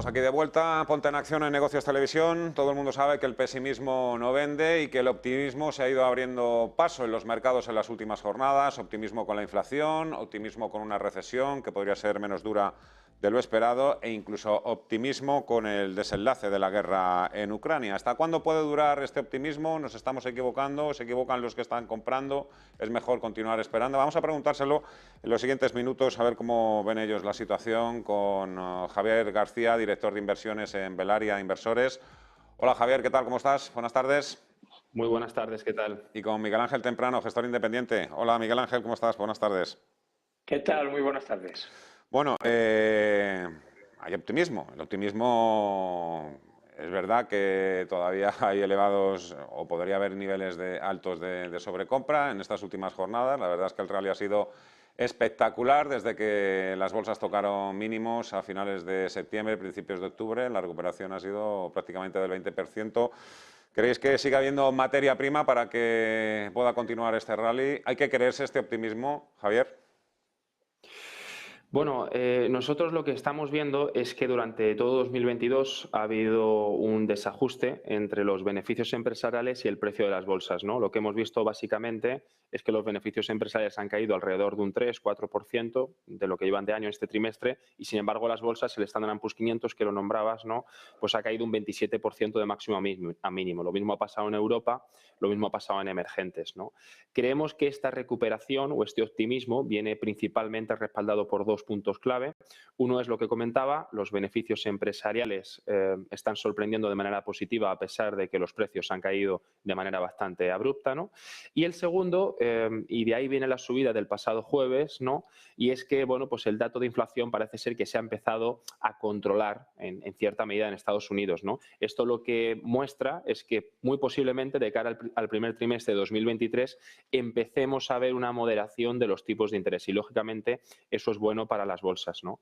estamos aquí de vuelta. Ponte en Acción en Negocios Televisión. Todo el mundo sabe que el pesimismo no vende y que el optimismo se ha ido abriendo paso en los mercados en las últimas jornadas. Optimismo con la inflación, optimismo con una recesión que podría ser menos dura de lo esperado e incluso optimismo con el desenlace de la guerra en Ucrania. ¿Hasta cuándo puede durar este optimismo? ¿Nos estamos equivocando? ¿Se equivocan los que están comprando? ¿Es mejor continuar esperando? Vamos a preguntárselo en los siguientes minutos, a ver cómo ven ellos la situación con Javier García, director de inversiones en Velaria Inversores. Hola Javier, ¿qué tal? ¿Cómo estás? Buenas tardes. Muy buenas tardes, ¿qué tal? Y con Miguel Ángel Temprano, gestor independiente. Hola Miguel Ángel, ¿cómo estás? Buenas tardes. ¿Qué tal? Muy buenas tardes. Bueno, hay optimismo. El optimismo es verdad que todavía hay elevados o podría haber niveles altos de sobrecompra en estas últimas jornadas. La verdad es que el rally ha sido espectacular desde que las bolsas tocaron mínimos a finales de septiembre, principios de octubre. La recuperación ha sido prácticamente del 20%. ¿Creéis que siga habiendo materia prima para que pueda continuar este rally? ¿Hay que creerse este optimismo, Javier? Bueno, nosotros lo que estamos viendo es que durante todo 2022 ha habido un desajuste entre los beneficios empresariales y el precio de las bolsas, ¿no? Lo que hemos visto básicamente es que los beneficios empresariales han caído alrededor de un 3-4% de lo que llevan de año este trimestre y, sin embargo, las bolsas, el Standard & Poor's 500, que lo nombrabas, ¿no? Pues ha caído un 27% de máximo a mínimo. Lo mismo ha pasado en Europa, lo mismo ha pasado en emergentes, ¿no? Creemos que esta recuperación o este optimismo viene principalmente respaldado por dos puntos clave. Uno es lo que comentaba, los beneficios empresariales están sorprendiendo de manera positiva a pesar de que los precios han caído de manera bastante abrupta, ¿no? Y el segundo, y de ahí viene la subida del pasado jueves, ¿no? Y es que, bueno, pues el dato de inflación parece ser que se ha empezado a controlar en cierta medida en Estados Unidos, ¿no? Esto lo que muestra es que muy posiblemente de cara al primer trimestre de 2023 empecemos a ver una moderación de los tipos de interés y, lógicamente, eso es bueno para las bolsas, ¿no?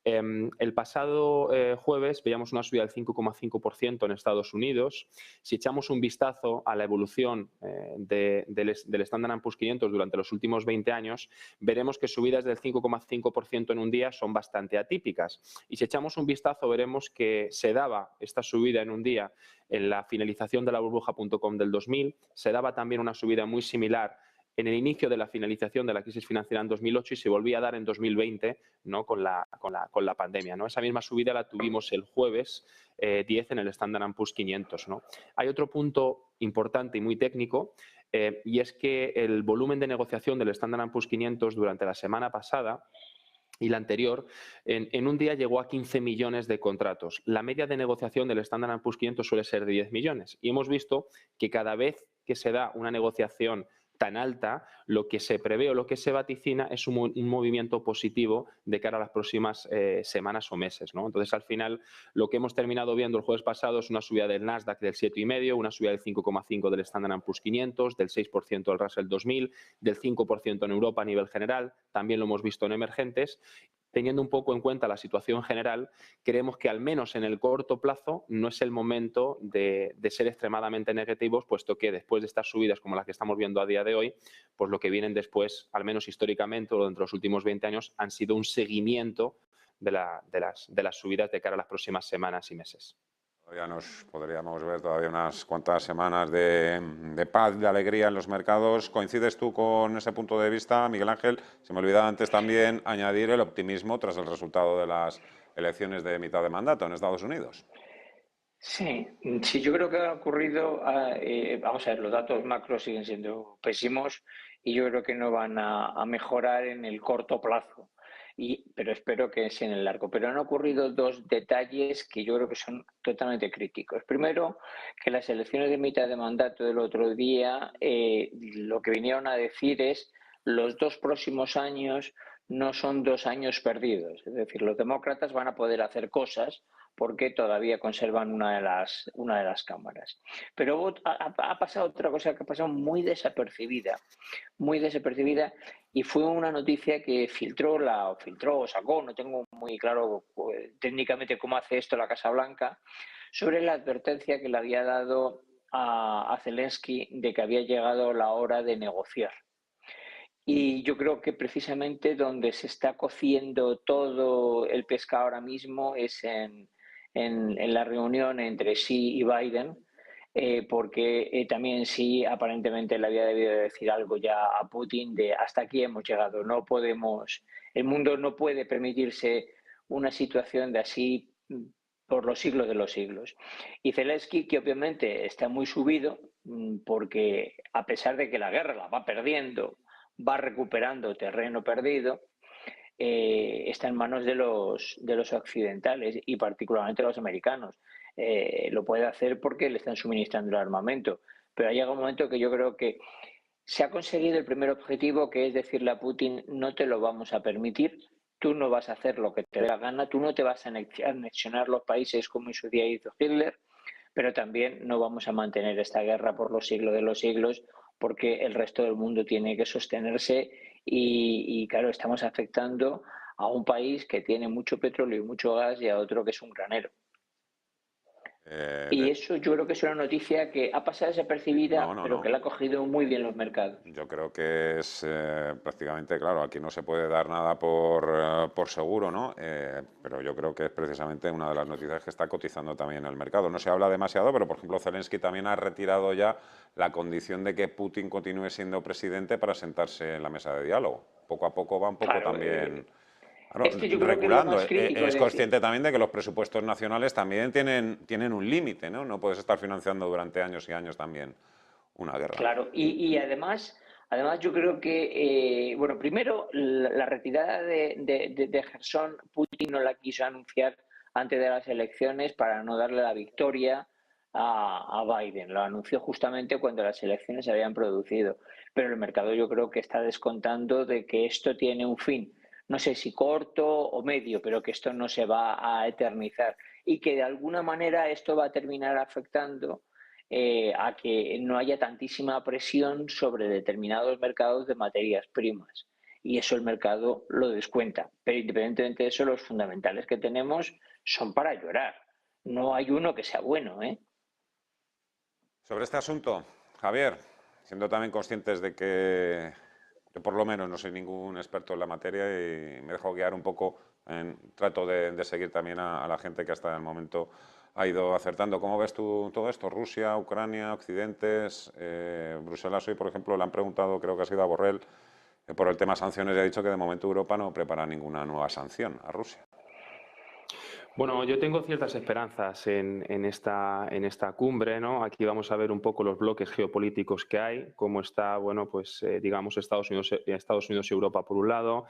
El pasado jueves veíamos una subida del 5,5% en Estados Unidos. Si echamos un vistazo a la evolución del Standard & Poor's 500 durante los últimos 20 años, veremos que subidas del 5,5% en un día son bastante atípicas. Y si echamos un vistazo veremos que se daba esta subida en un día en la finalización de la burbuja.com del 2000, se daba también una subida muy similar en el inicio de la finalización de la crisis financiera en 2008 y se volvía a dar en 2020, ¿no? con la pandemia, ¿no? Esa misma subida la tuvimos el jueves 10 en el Standard & Poor's 500, ¿no? Hay otro punto importante y muy técnico y es que el volumen de negociación del Standard & Poor's 500 durante la semana pasada y la anterior, en un día llegó a 15 millones de contratos. La media de negociación del Standard & Poor's 500 suele ser de 10 millones. Y hemos visto que cada vez que se da una negociación tan alta, lo que se prevé o lo que se vaticina es un movimiento positivo de cara a las próximas semanas o meses, ¿no? Entonces, al final, lo que hemos terminado viendo el jueves pasado es una subida del Nasdaq del 7,5%, una subida del 5,5% del Standard & Poor's 500, del 6% del Russell 2000, del 5% en Europa a nivel general, también lo hemos visto en emergentes. Teniendo un poco en cuenta la situación general, creemos que al menos en el corto plazo no es el momento de ser extremadamente negativos, puesto que después de estas subidas como las que estamos viendo a día de hoy, pues lo que vienen después, al menos históricamente o dentro de los últimos 20 años, han sido un seguimiento de las subidas de cara a las próximas semanas y meses. Todavía nos podríamos ver todavía unas cuantas semanas de paz, de alegría en los mercados. ¿Coincides tú con ese punto de vista, Miguel Ángel? Se me olvidaba antes también añadir el optimismo tras el resultado de las elecciones de mitad de mandato en Estados Unidos. Sí, sí, yo creo que ha ocurrido, vamos a ver, los datos macro siguen siendo pésimos y yo creo que no van a mejorar en el corto plazo, pero espero que sea en el largo. Pero han ocurrido dos detalles que yo creo que son totalmente críticos. Primero, que las elecciones de mitad de mandato del otro día, lo que vinieron a decir es los dos próximos años no son 2 años perdidos. Es decir, los demócratas van a poder hacer cosas porque todavía conservan una de las cámaras. Pero ha pasado otra cosa que ha pasado muy desapercibida, y fue una noticia que filtró o sacó, no tengo muy claro técnicamente cómo hace esto la Casa Blanca, sobre la advertencia que le había dado a Zelensky de que había llegado la hora de negociar. Y yo creo que precisamente donde se está cociendo todo el pescado ahora mismo es en la reunión entre Xi y Biden, porque también Xi aparentemente le había debido decir algo ya a Putin de hasta aquí hemos llegado, no podemos, el mundo no puede permitirse una situación de así por los siglos de los siglos. Y Zelensky, que obviamente está muy subido, porque a pesar de que la guerra la va perdiendo, va recuperando terreno perdido, está en manos de los occidentales y particularmente los americanos. Lo puede hacer porque le están suministrando el armamento, pero ha llegado un momento que yo creo que se ha conseguido el primer objetivo, que es decirle a Putin no te lo vamos a permitir, tú no vas a hacer lo que te dé la gana, tú no te vas a anexionar los países como en su día hizo Hitler, pero también no vamos a mantener esta guerra por los siglos de los siglos porque el resto del mundo tiene que sostenerse y claro, estamos afectando a un país que tiene mucho petróleo y mucho gas y a otro que es un granero. Y eso yo creo que es una noticia que ha pasado desapercibida, pero que la ha cogido muy bien los mercados. Yo creo que es prácticamente, claro, aquí no se puede dar nada por seguro, ¿no? Pero yo creo que es precisamente una de las noticias que está cotizando también el mercado. No se habla demasiado, pero por ejemplo Zelensky también ha retirado ya la condición de que Putin continúe siendo presidente para sentarse en la mesa de diálogo. Poco a poco va un poco Claro, también... Claro, es que yo creo que lo reculando. más crítico Es de... consciente también de que los presupuestos nacionales también tienen un límite, ¿no? No puedes estar financiando durante años y años también una guerra. Claro, y además yo creo que, bueno, primero la retirada de Gerson, Putin no la quiso anunciar antes de las elecciones para no darle la victoria a Biden. Lo anunció justamente cuando las elecciones se habían producido. Pero el mercado yo creo que está descontando de que esto tiene un fin. No sé si corto o medio, pero que esto no se va a eternizar y que de alguna manera esto va a terminar afectando a que no haya tantísima presión sobre determinados mercados de materias primas. Y eso el mercado lo descuenta. Pero independientemente de eso, los fundamentales que tenemos son para llorar. No hay uno que sea bueno, ¿eh? Sobre este asunto, Javier, siendo también conscientes de que yo por lo menos no soy ningún experto en la materia y me dejo guiar un poco, trato de seguir también a la gente que hasta el momento ha ido acertando. ¿Cómo ves tú todo esto? Rusia, Ucrania, Occidentes, Bruselas hoy, por ejemplo, le han preguntado, creo que ha sido a Borrell, por el tema sanciones y ha dicho que de momento Europa no prepara ninguna nueva sanción a Rusia. Bueno, yo tengo ciertas esperanzas en esta cumbre, ¿no? Aquí vamos a ver un poco los bloques geopolíticos que hay, cómo está, bueno, pues digamos Estados Unidos y Europa por un lado,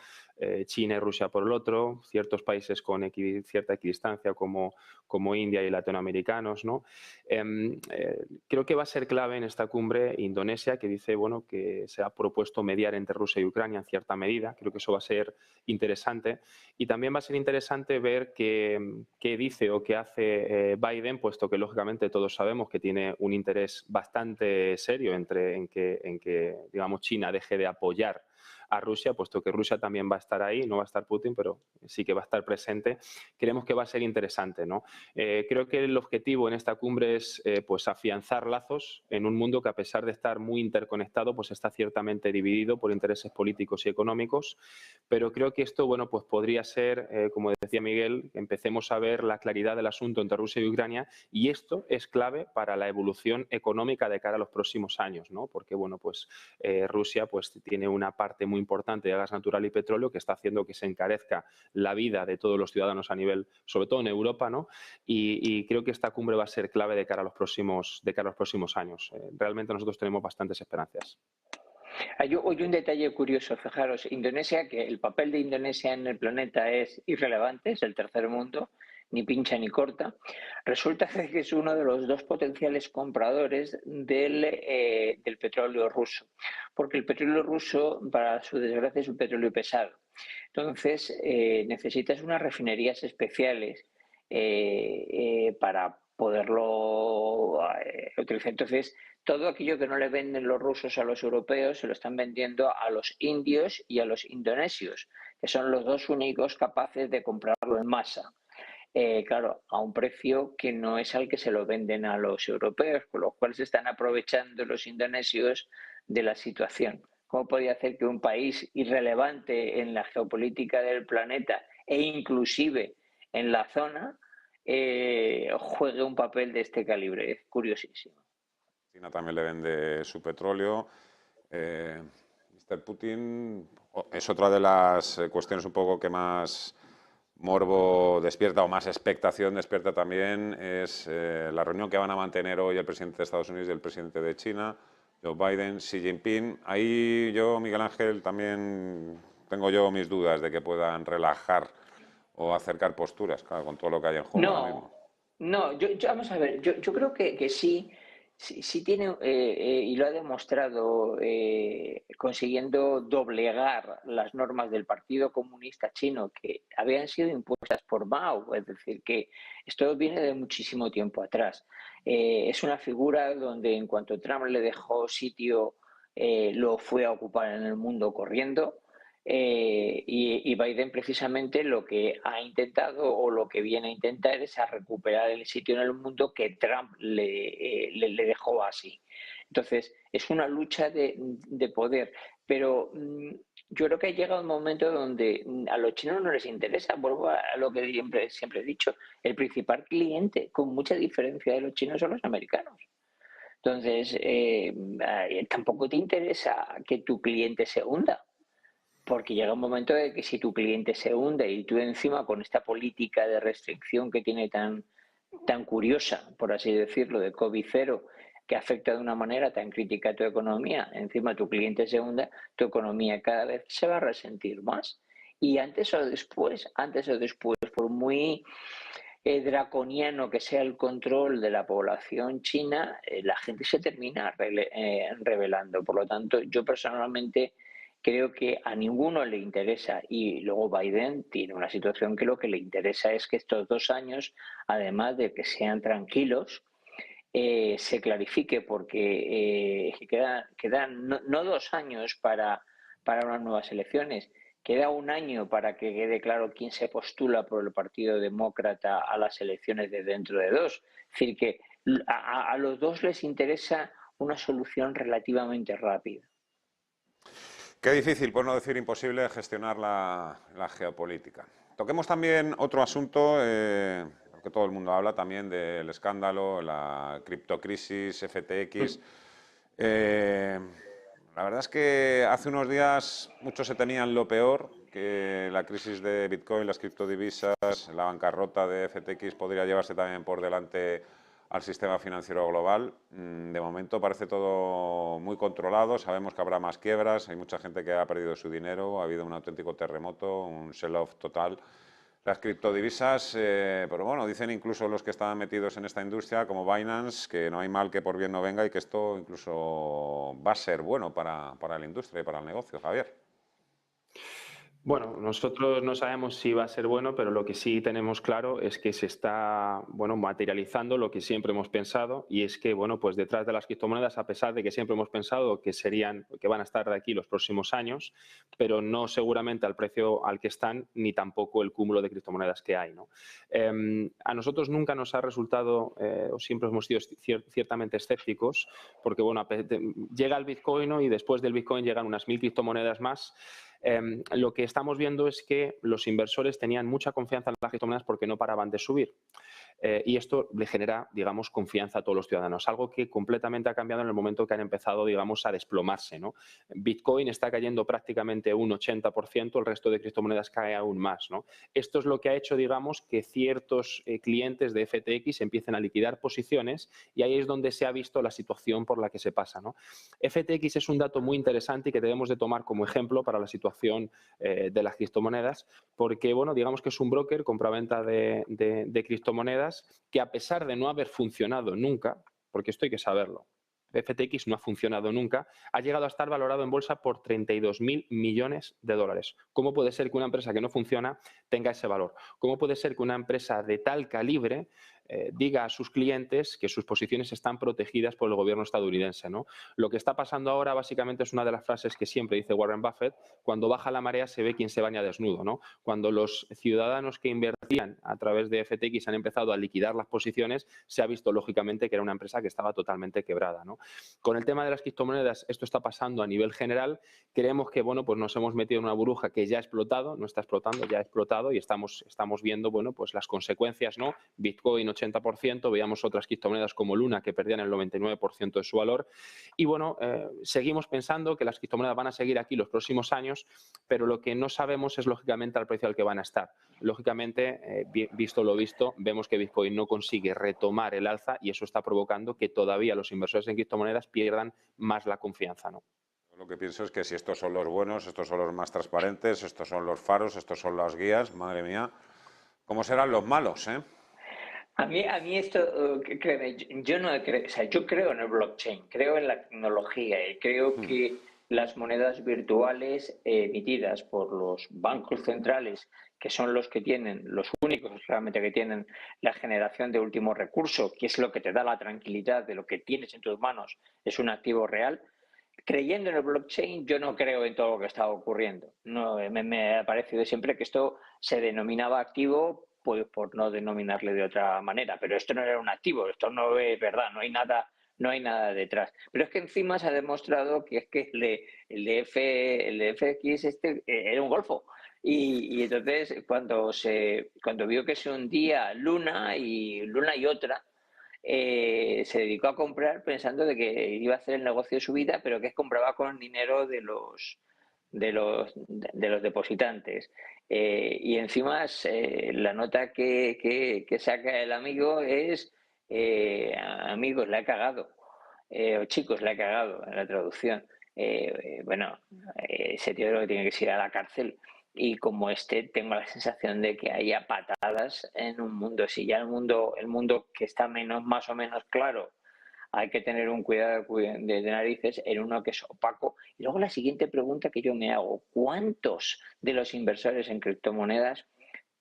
China y Rusia por el otro, ciertos países con cierta equidistancia como India y latinoamericanos, ¿no? Creo que va a ser clave en esta cumbre Indonesia, que dice, bueno, que se ha propuesto mediar entre Rusia y Ucrania en cierta medida. Creo que eso va a ser interesante. Y también va a ser interesante ver qué dice o qué hace Biden, puesto que lógicamente todos sabemos que tiene un interés bastante serio en que digamos, China deje de apoyar a Rusia, puesto que Rusia también va a estar ahí, no va a estar Putin, pero sí que va a estar presente. Creemos que va a ser interesante, ¿no? Creo que el objetivo en esta cumbre es pues afianzar lazos en un mundo que, a pesar de estar muy interconectado, pues está ciertamente dividido por intereses políticos y económicos, pero creo que esto, bueno, pues podría ser, como decía Miguel, que empecemos a ver la claridad del asunto entre Rusia y Ucrania, y esto es clave para la evolución económica de cara a los próximos años, ¿no? Porque, bueno, pues Rusia pues tiene una parte muy importante de gas natural y petróleo que está haciendo que se encarezca la vida de todos los ciudadanos a nivel, sobre todo en Europa, ¿no? Y creo que esta cumbre va a ser clave de cara a los próximos años. Realmente nosotros tenemos bastantes esperanzas. Hay un detalle curioso, fijaros, Indonesia, que el papel de Indonesia en el planeta es irrelevante, es el tercer mundo, ni pincha ni corta. Resulta que es uno de los dos potenciales compradores del petróleo ruso, porque el petróleo ruso, para su desgracia, es un petróleo pesado. Entonces, necesitas unas refinerías especiales para poderlo utilizar. Entonces, todo aquello que no le venden los rusos a los europeos se lo están vendiendo a los indios y a los indonesios, que son los dos únicos capaces de comprarlo en masa. Claro, a un precio que no es al que se lo venden a los europeos, con lo cual se están aprovechando los indonesios de la situación. ¿Cómo podía hacer que un país irrelevante en la geopolítica del planeta e inclusive en la zona juegue un papel de este calibre. Es curiosísimo. China también le vende su petróleo. Mr. Putin es otra de las cuestiones un poco que más morbo despierta o más expectación despierta también, es la reunión que van a mantener hoy el presidente de Estados Unidos y el presidente de China, Joe Biden, Xi Jinping. Ahí yo, Miguel Ángel, también tengo yo mis dudas de que puedan relajar o acercar posturas, claro, con todo lo que hay en juego ahora mismo. No, vamos a ver, yo creo que sí tiene, y lo ha demostrado, consiguiendo doblegar las normas del Partido Comunista Chino que habían sido impuestas por Mao, es decir, que esto viene de muchísimo tiempo atrás. Es una figura donde en cuanto Trump le dejó sitio, lo fue a ocupar en el mundo corriendo. Y Biden precisamente lo que ha intentado o lo que viene a intentar es a recuperar el sitio en el mundo que Trump le dejó así. Entonces, es una lucha de poder, pero yo creo que ha llegado un momento donde a los chinos no les interesa, vuelvo a lo que siempre he dicho, el principal cliente, con mucha diferencia de los chinos, son los americanos. Entonces, tampoco te interesa que tu cliente se hunda. Porque llega un momento de que si tu cliente se hunde y tú encima con esta política de restricción que tiene tan curiosa, por así decirlo, de COVID-0, que afecta de una manera tan crítica a tu economía, encima tu cliente se hunda, tu economía cada vez se va a resentir más. Y antes o después, por muy draconiano que sea el control de la población china, la gente se termina rebelando. Por lo tanto, yo personalmente creo que a ninguno le interesa, y luego Biden tiene una situación que lo que le interesa es que estos 2 años, además de que sean tranquilos, se clarifique, porque quedan no 2 años para unas nuevas elecciones, queda un año para que quede claro quién se postula por el Partido Demócrata a las elecciones de dentro de 2. Es decir, que a los dos les interesa una solución relativamente rápida. Qué difícil, por no decir imposible, gestionar la geopolítica. Toquemos también otro asunto, que todo el mundo habla también del escándalo, la criptocrisis, FTX. La verdad es que hace unos días muchos se temían lo peor, que la crisis de Bitcoin, las criptodivisas, la bancarrota de FTX podría llevarse también por delante al sistema financiero global. De momento parece todo muy controlado, sabemos que habrá más quiebras, hay mucha gente que ha perdido su dinero, ha habido un auténtico terremoto, un sell-off total. Las criptodivisas, pero bueno, dicen incluso los que están metidos en esta industria, como Binance, que no hay mal que por bien no venga y que esto incluso va a ser bueno para la industria y para el negocio. Javier. Bueno, nosotros no sabemos si va a ser bueno, pero lo que sí tenemos claro es que se está, bueno, materializando lo que siempre hemos pensado, y es que, bueno, pues detrás de las criptomonedas, a pesar de que siempre hemos pensado que van a estar de aquí los próximos años, pero no seguramente al precio al que están, ni tampoco el cúmulo de criptomonedas que hay, ¿no? A nosotros nunca nos ha resultado, o siempre hemos sido ciertamente escépticos, porque, bueno, llega el Bitcoin, ¿no? Y después del Bitcoin llegan unas 1000 criptomonedas más. Lo que estamos viendo es que los inversores tenían mucha confianza en las criptomonedas porque no paraban de subir. Y esto le genera, digamos, confianza a todos los ciudadanos, algo que completamente ha cambiado en el momento que han empezado, digamos, a desplomarse, ¿no? Bitcoin está cayendo prácticamente un 80%, el resto de criptomonedas cae aún más, ¿no? Esto es lo que ha hecho, digamos, que ciertos clientes de FTX empiecen a liquidar posiciones, y ahí es donde se ha visto la situación por la que se pasa, ¿no? FTX es un dato muy interesante y que debemos de tomar como ejemplo para la situación de las criptomonedas, porque, bueno, digamos que es un broker compraventa de criptomonedas que, a pesar de no haber funcionado nunca, porque esto hay que saberlo, FTX no ha funcionado nunca, ha llegado a estar valorado en bolsa por 32.000 millones de dólares. ¿Cómo puede ser que una empresa que no funciona tenga ese valor? ¿Cómo puede ser que una empresa de tal calibre diga a sus clientes que sus posiciones están protegidas por el gobierno estadounidense, ¿no? Lo que está pasando ahora básicamente es una de las frases que siempre dice Warren Buffett: cuando baja la marea se ve quién se baña desnudo, ¿no? Cuando los ciudadanos que invertían a través de FTX han empezado a liquidar las posiciones, se ha visto lógicamente que era una empresa que estaba totalmente quebrada, ¿no? Con el tema de las criptomonedas, esto está pasando a nivel general. Creemos que, bueno, pues nos hemos metido en una burbuja que ya ha explotado, no está explotando, ya ha explotado, y estamos viendo, bueno, pues las consecuencias, ¿no? Bitcoin 80%, veíamos otras criptomonedas como Luna que perdían el 99% de su valor. Y bueno, seguimos pensando que las criptomonedas van a seguir aquí los próximos años, pero lo que no sabemos es lógicamente al precio al que van a estar. Lógicamente, visto lo visto, vemos que Bitcoin no consigue retomar el alza y eso está provocando que todavía los inversores en criptomonedas pierdan más la confianza, ¿no? Lo que pienso es que si estos son los buenos, estos son los más transparentes, estos son los faros, estos son las guías, madre mía, ¿cómo serán los malos, eh? A mí esto, créeme, yo no creo, o sea, yo creo en el blockchain, creo en la tecnología y creo que las monedas virtuales emitidas por los bancos centrales, que son los que tienen, los únicos realmente que tienen la generación de último recurso, que es lo que te da la tranquilidad de lo que tienes en tus manos, es un activo real. Creyendo en el blockchain, yo no creo en todo lo que está ocurriendo. No, me ha parecido siempre que esto se denominaba activo, pues por no denominarle de otra manera. Pero esto no era un activo, esto no es verdad, no hay nada detrás. Pero es que encima se ha demostrado que es que el de FX era un golfo. Y entonces cuando vio que se hundía Luna y otra, se dedicó a comprar pensando de que iba a hacer el negocio de su vida, pero que compraba con dinero de los depositantes. Y encima la nota que saca el amigo es amigos, la he cagado. O chicos, la he cagado en la traducción. Bueno, ese tío lo que tiene que ir a la cárcel. Y como tengo la sensación de que haya patadas en un mundo. Si ya el mundo que está más o menos claro, hay que tener un cuidado de narices en uno que es opaco. Y luego la siguiente pregunta que yo me hago: ¿cuántos de los inversores en criptomonedas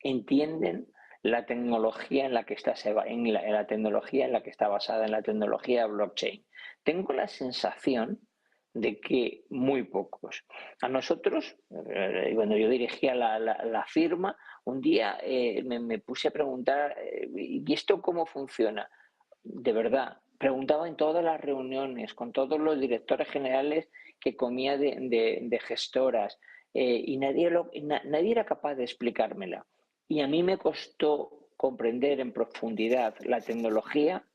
entienden la tecnología en la que está la tecnología en la que está basada en la tecnología blockchain? Tengo la sensación de que muy pocos. A nosotros, cuando yo dirigía la firma, un día me puse a preguntar, ¿y esto cómo funciona? De verdad, preguntaba en todas las reuniones, con todos los directores generales que comía de gestoras, y nadie era capaz de explicármela. Y a mí me costó comprender en profundidad la tecnología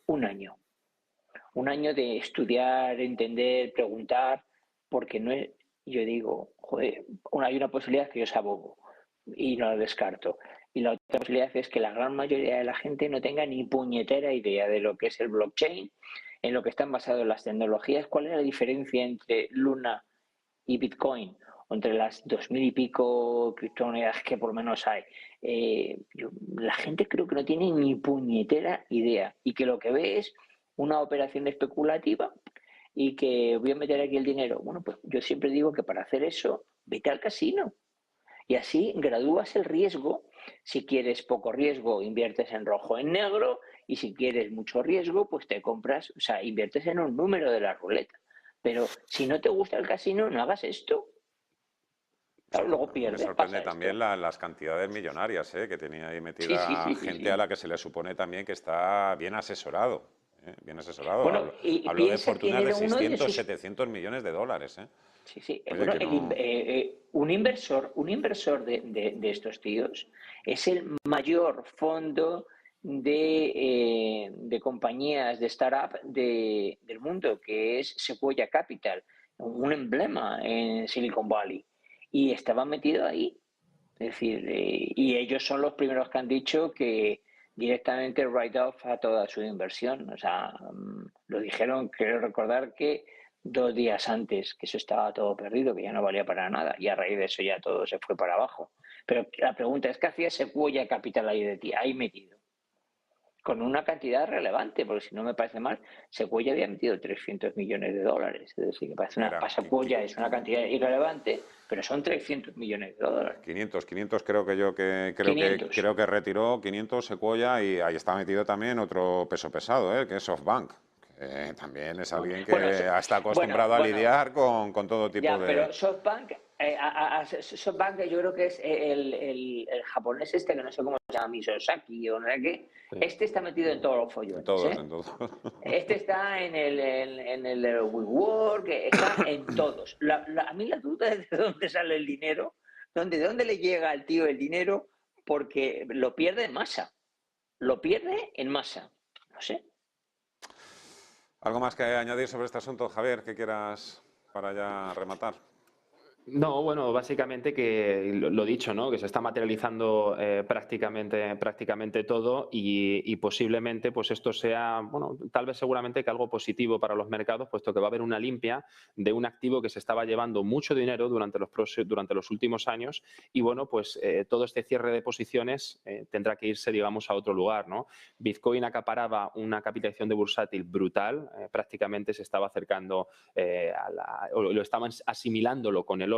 un año. Un año de estudiar, entender, preguntar, porque no es, yo digo, joder, hay una posibilidad que yo sea bobo y no lo descarto. Y la otra posibilidad es que la gran mayoría de la gente no tenga ni puñetera idea de lo que es el blockchain, en lo que están basadas las tecnologías, cuál es la diferencia entre Luna y Bitcoin, o entre las 2000 y pico criptomonedas que por lo menos hay. La gente creo que no tiene ni puñetera idea y que lo que ve es una operación especulativa y que voy a meter aquí el dinero. Bueno, pues yo siempre digo que para hacer eso, vete al casino. Y así gradúas el riesgo. Si quieres poco riesgo, inviertes en rojo o en negro. Y si quieres mucho riesgo, pues te compras, o sea, inviertes en un número de la ruleta. Pero si no te gusta el casino, no hagas esto. Claro, luego Me pierdes, sorprende pasa también esto. las cantidades millonarias que tenía ahí Sí, sí, metida sí, sí, gente a sí. la que se le supone también que está bien asesorado. Bien asesorado. Bueno, Hablo, y hablo de piensa quién fortunas de era uno de 600, sus... 700 millones de dólares. Sí, sí. Oye, Bueno, que no... un inversor de estos tíos es el mayor fondo de compañías de startup del mundo, que es Sequoia Capital, un emblema en Silicon Valley. Y estaba metido ahí. Es decir, y ellos son los primeros que han dicho que directamente write-off a toda su inversión. O sea, lo dijeron, creo recordar que 2 días antes, que eso estaba todo perdido, que ya no valía para nada, y a raíz de eso ya todo se fue para abajo. Pero la pregunta es: ¿qué hacía Sequoia Capital ahí metido? con una cantidad relevante, porque si no me parece mal, Sequoia había metido 300 millones de dólares. Es decir, que parece para Sequoia es una cantidad irrelevante, pero son 300 millones de dólares. 500 creo que retiró 500 Sequoia, y ahí está metido también otro peso pesado, que es SoftBank. También es alguien que está acostumbrado a lidiar con todo tipo de... Pero SoftBank, SoftBank yo creo que es el japonés que no sé cómo se llama, Misosaki o no sé qué. Sí. Está metido en todos los follones. En todos. Está en el WeWork, está en todos. A mí la duda es de dónde sale el dinero, de dónde le llega al tío el dinero, porque lo pierde en masa. Lo pierde en masa. No sé. ¿Algo más que añadir sobre este asunto, Javier, que quieras para ya rematar? No, bueno, básicamente que lo dicho, ¿no? Que se está materializando prácticamente todo y posiblemente pues esto sea, bueno, tal vez seguramente que algo positivo para los mercados, puesto que va a haber una limpia de un activo que se estaba llevando mucho dinero durante los últimos años y bueno, pues todo este cierre de posiciones tendrá que irse, digamos, a otro lugar, ¿no? Bitcoin acaparaba una capitalización de bursátil brutal, prácticamente se estaba acercando o lo estaban asimilándolo con el oro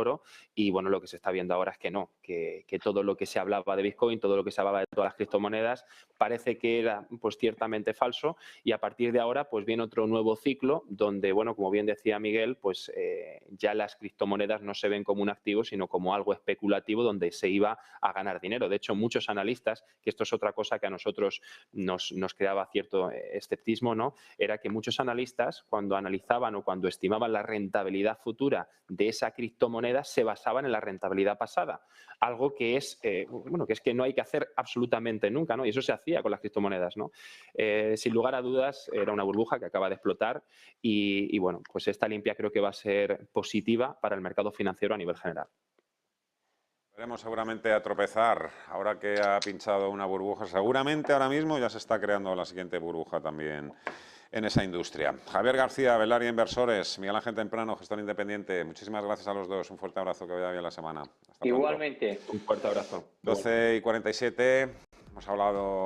y bueno, lo que se está viendo ahora es que no, que todo lo que se hablaba de Bitcoin, todo lo que se hablaba de todas las criptomonedas parece que era pues ciertamente falso y a partir de ahora pues viene otro nuevo ciclo donde, bueno, como bien decía Miguel, pues ya las criptomonedas no se ven como un activo sino como algo especulativo donde se iba a ganar dinero. De hecho, muchos analistas, que esto es otra cosa que a nosotros nos creaba cierto escepticismo, ¿no? Era que muchos analistas cuando analizaban o cuando estimaban la rentabilidad futura de esa criptomoneda se basaban en la rentabilidad pasada, algo que es, bueno, que es que no hay que hacer absolutamente nunca, ¿no? Y eso se hacía con las criptomonedas, ¿no? Sin lugar a dudas, era una burbuja que acaba de explotar y bueno, pues esta limpia creo que va a ser positiva para el mercado financiero a nivel general. Veremos seguramente a tropezar, ahora que ha pinchado una burbuja, seguramente ahora mismo ya se está creando la siguiente burbuja también en esa industria. Javier García, Velaria Inversores, Miguel Ángel Temprano, gestor independiente, muchísimas gracias a los dos, un fuerte abrazo, que vaya bien la semana. Hasta Igualmente. Pronto. Un fuerte abrazo. 12:47, hemos hablado